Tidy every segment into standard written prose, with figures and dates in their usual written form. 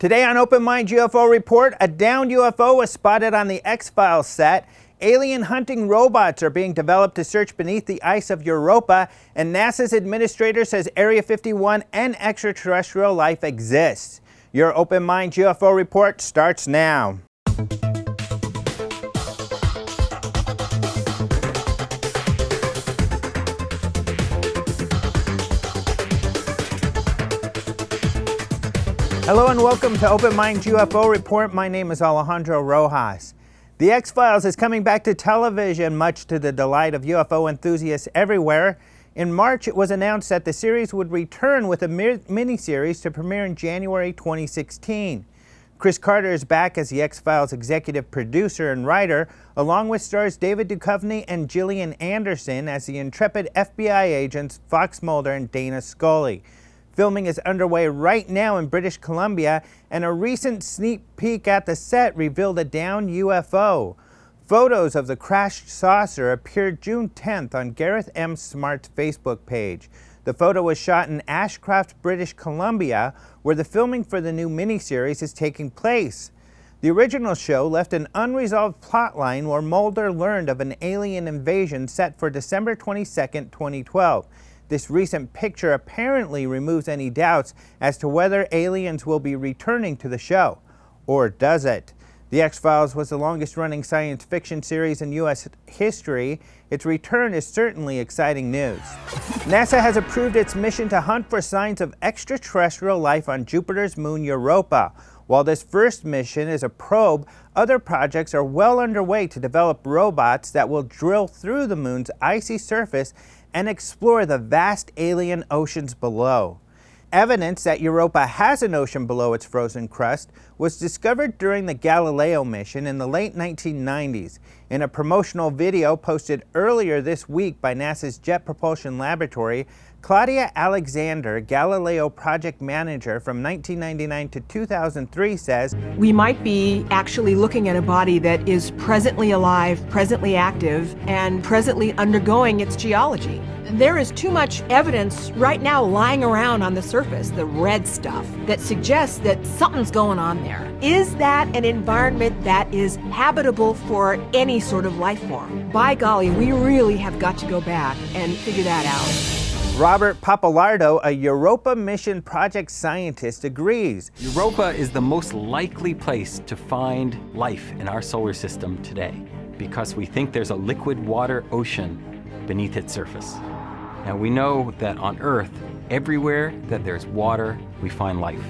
Today on Open Minds UFO Report, a downed UFO was spotted on the XFiles set, alien hunting robots are being developed to search beneath the ice of Europa, and NASA's administrator says Area 51 and extraterrestrial life exists. Your Open Minds UFO Report starts now. Hello and welcome to Open Minds UFO Report. My name is Alejandro Rojas. The X-Files is coming back to television, much to the delight of UFO enthusiasts everywhere. In March, it was announced that the series would return with a miniseries to premiere in January 2016. Chris Carter is back as the X-Files executive producer and writer, along with stars David Duchovny and Gillian Anderson as the intrepid FBI agents Fox Mulder and Dana Scully. Filming is underway right now in British Columbia, and a recent sneak peek at the set revealed a downed UFO. Photos of the crashed saucer appeared June 10th on Gareth M. Smart's Facebook page. The photo was shot in Ashcroft, British Columbia, where the filming for the new miniseries is taking place. The original show left an unresolved plotline where Mulder learned of an alien invasion set for December 22, 2012. This recent picture apparently removes any doubts as to whether aliens will be returning to the show. Or does it? The X-Files was the longest-running science fiction series in U.S. history. Its return is certainly exciting news. NASA has approved its mission to hunt for signs of extraterrestrial life on Jupiter's moon Europa. While this first mission is a probe, other projects are well underway to develop robots that will drill through the moon's icy surface and explore the vast alien oceans below. Evidence that Europa has an ocean below its frozen crust was discovered during the Galileo mission in the late 1990s. In a promotional video posted earlier this week by NASA's Jet Propulsion Laboratory, Claudia Alexander, Galileo project manager from 1999 to 2003, says, "We might be actually looking at a body that is presently alive, presently active, and presently undergoing its geology. There is too much evidence right now lying around on the surface, the red stuff, that suggests that something's going on there. Is that an environment that is habitable for any sort of life form? By golly, we really have got to go back and figure that out." Robert Papalardo, a Europa mission project scientist, agrees. Europa is the most likely place to find life in our solar system today because we think there's a liquid water ocean beneath its surface. Now we know that on Earth, everywhere that there's water, we find life.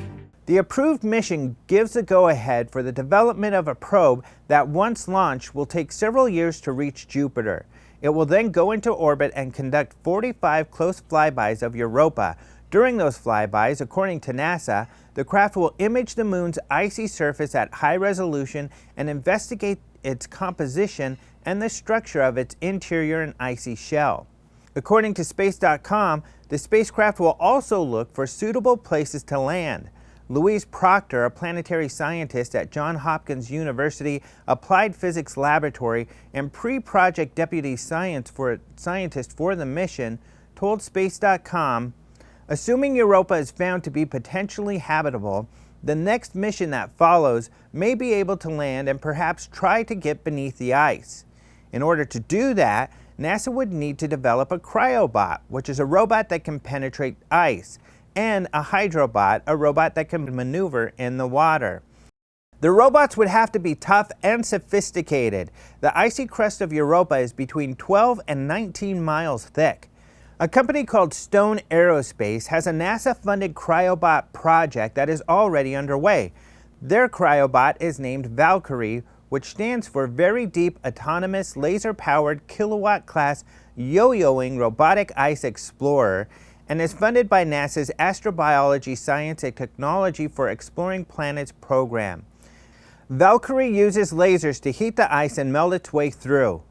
The approved mission gives the go-ahead for the development of a probe that, once launched, will take several years to reach Jupiter. It will then go into orbit and conduct 45 close flybys of Europa. During those flybys, according to NASA, the craft will image the moon's icy surface at high resolution and investigate its composition and the structure of its interior and icy shell. According to Space.com, the spacecraft will also look for suitable places to land. Louise Proctor, a planetary scientist at Johns Hopkins University Applied Physics Laboratory and pre-project deputy scientist for the mission, told Space.com, "Assuming Europa is found to be potentially habitable, the next mission that follows may be able to land and perhaps try to get beneath the ice. In order to do that, NASA would need to develop a cryobot, which is a robot that can penetrate ice, and a hydrobot, a robot that can maneuver in the water. The robots would have to be tough and sophisticated. The icy crust of Europa is between 12 and 19 miles thick. A company called Stone Aerospace has a NASA-funded cryobot project that is already underway. Their cryobot is named Valkyrie, which stands for Very Deep Autonomous Laser-Powered Kilowatt-Class Yo-Yoing Robotic Ice Explorer, and is funded by NASA's Astrobiology, Science and Technology for Exploring Planets program. Valkyrie uses lasers to heat the ice and melt its way through.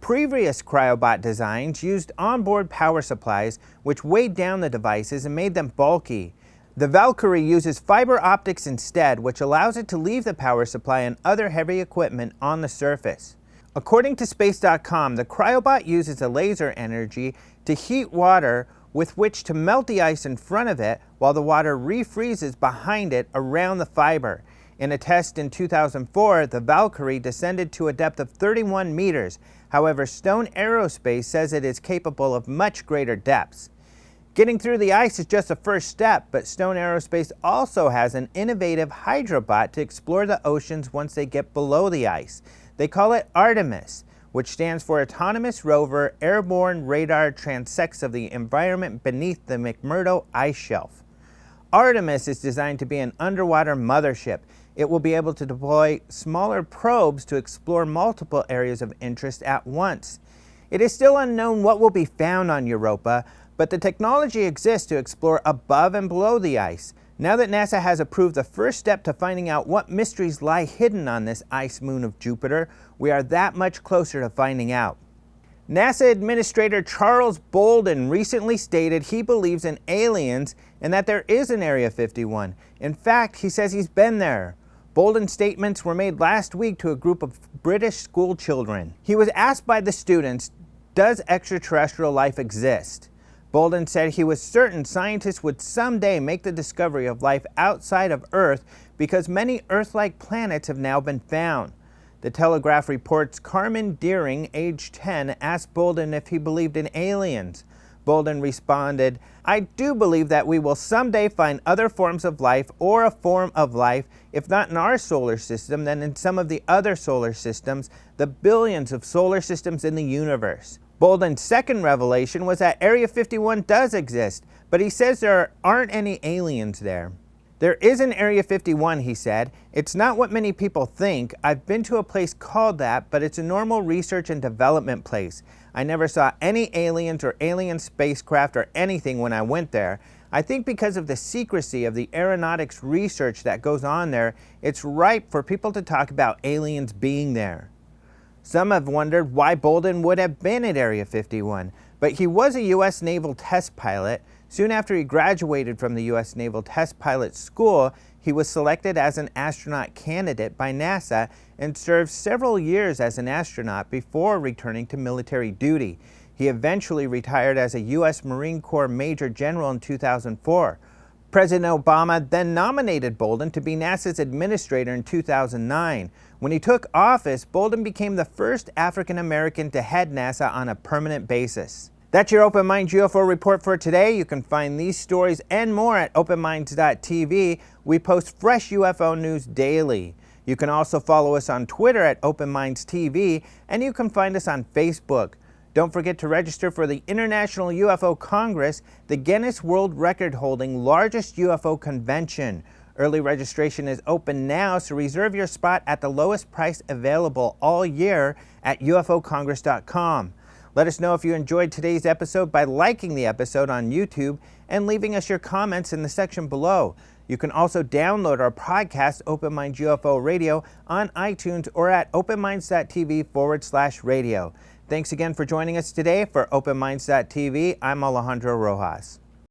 Previous cryobot designs used onboard power supplies, which weighed down the devices and made them bulky. The Valkyrie uses fiber optics instead, which allows it to leave the power supply and other heavy equipment on the surface. According to Space.com, the cryobot uses a laser energy to heat water, with which to melt the ice in front of it while the water refreezes behind it around the fiber. In a test in 2004, the Valkyrie descended to a depth of 31 meters. However, Stone Aerospace says it is capable of much greater depths. Getting through the ice is just a first step, but Stone Aerospace also has an innovative hydrobot to explore the oceans once they get below the ice. They call it Artemis, which stands for Autonomous Rover Airborne Radar Transects of the Environment Beneath the McMurdo Ice Shelf. Artemis is designed to be an underwater mothership. It will be able to deploy smaller probes to explore multiple areas of interest at once. It is still unknown what will be found on Europa, but the technology exists to explore above and below the ice. Now that NASA has approved the first step to finding out what mysteries lie hidden on this ice moon of Jupiter, we are that much closer to finding out. NASA Administrator Charles Bolden recently stated he believes in aliens and that there is an Area 51. In fact, he says he's been there. Bolden's statements were made last week to a group of British school children. He was asked by the students, "Does extraterrestrial life exist?" Bolden said he was certain scientists would someday make the discovery of life outside of Earth because many Earth-like planets have now been found. The Telegraph reports Carmen Deering, age 10, asked Bolden if he believed in aliens. Bolden responded, "I do believe that we will someday find other forms of life or a form of life, if not in our solar system, then in some of the other solar systems, the billions of solar systems in the universe." Bolden's second revelation was that Area 51 does exist, but he says there aren't any aliens there. "There is an Area 51, he said. It's not what many people think. I've been to a place called that, but it's a normal research and development place. I never saw any aliens or alien spacecraft or anything when I went there. I think because of the secrecy of the aeronautics research that goes on there, it's ripe for people to talk about aliens being there." Some have wondered why Bolden would have been at Area 51, but he was a U.S. Naval test pilot. Soon after he graduated from the U.S. Naval Test Pilot School, he was selected as an astronaut candidate by NASA and served several years as an astronaut before returning to military duty. He eventually retired as a U.S. Marine Corps Major General in 2004. President Obama then nominated Bolden to be NASA's administrator in 2009. When he took office, Bolden became the first African American to head NASA on a permanent basis. That's your Open Minds UFO report for today. You can find these stories and more at openminds.tv. We post fresh UFO news daily. You can also follow us on Twitter at Open Minds TV, and you can find us on Facebook. Don't forget to register for the International UFO Congress, the Guinness World Record-holding largest UFO convention. Early registration is open now, so reserve your spot at the lowest price available all year at ufocongress.com. Let us know if you enjoyed today's episode by liking the episode on YouTube and leaving us your comments in the section below. You can also download our podcast, Open Minds UFO Radio, on iTunes or at openminds.tv/radio. Thanks again for joining us today. For OpenMinds.tv, I'm Alejandro Rojas.